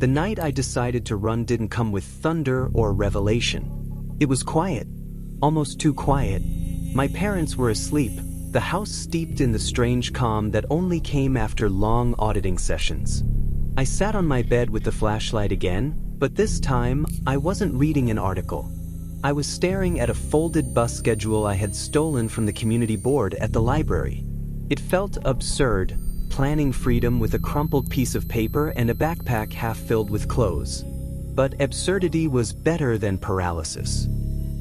The night I decided to run didn't come with thunder or revelation. It was quiet, almost too quiet. My parents were asleep, the house steeped in the strange calm that only came after long auditing sessions. I sat on my bed with the flashlight again, but this time, I wasn't reading an article. I was staring at a folded bus schedule I had stolen from the community board at the library. It felt absurd, planning freedom with a crumpled piece of paper and a backpack half filled with clothes. But absurdity was better than paralysis.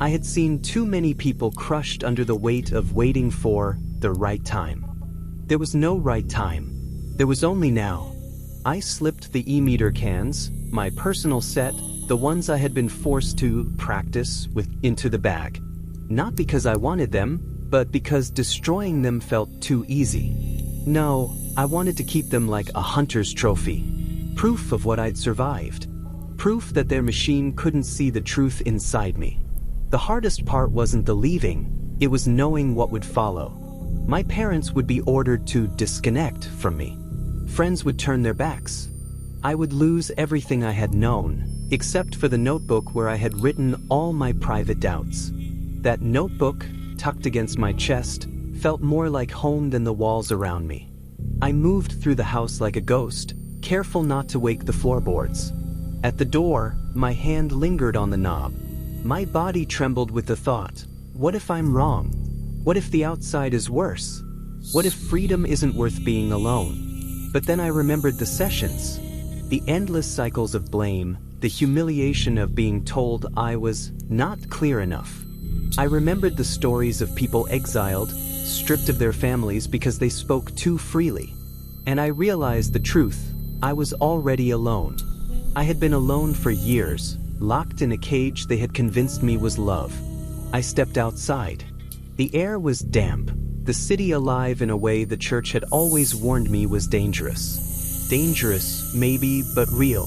I had seen too many people crushed under the weight of waiting for the right time. There was no right time. There was only now. I slipped the e-meter cans, my personal set, the ones I had been forced to practice with, into the bag. Not because I wanted them, but because destroying them felt too easy. No, I wanted to keep them like a hunter's trophy. Proof of what I'd survived. Proof that their machine couldn't see the truth inside me. The hardest part wasn't the leaving, it was knowing what would follow. My parents would be ordered to disconnect from me. Friends would turn their backs. I would lose everything I had known, except for the notebook where I had written all my private doubts. That notebook, tucked against my chest, felt more like home than the walls around me. I moved through the house like a ghost, careful not to wake the floorboards. At the door, my hand lingered on the knob. My body trembled with the thought, what if I'm wrong? What if the outside is worse? What if freedom isn't worth being alone? But then I remembered the sessions, the endless cycles of blame, the humiliation of being told I was not clear enough. I remembered the stories of people exiled, stripped of their families because they spoke too freely. And I realized the truth, I was already alone. I had been alone for years, locked in a cage they had convinced me was love. I stepped outside. The air was damp, the city alive in a way the church had always warned me was dangerous. Dangerous, maybe, but real.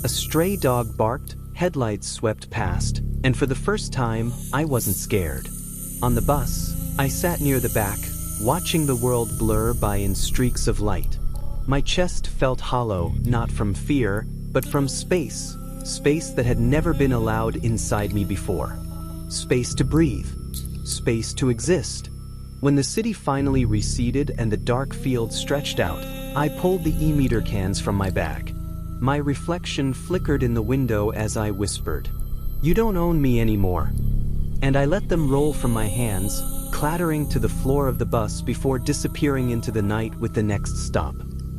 A stray dog barked, headlights swept past, and for the first time, I wasn't scared. On the bus, I sat near the back, watching the world blur by in streaks of light. My chest felt hollow, not from fear, but from space. Space that had never been allowed inside me before. Space to breathe. Space to exist. When the city finally receded and the dark field stretched out, I pulled the e-meter cans from my bag. My reflection flickered in the window as I whispered, "You don't own me anymore." And I let them roll from my hands, clattering to the floor of the bus before disappearing into the night with the next stop.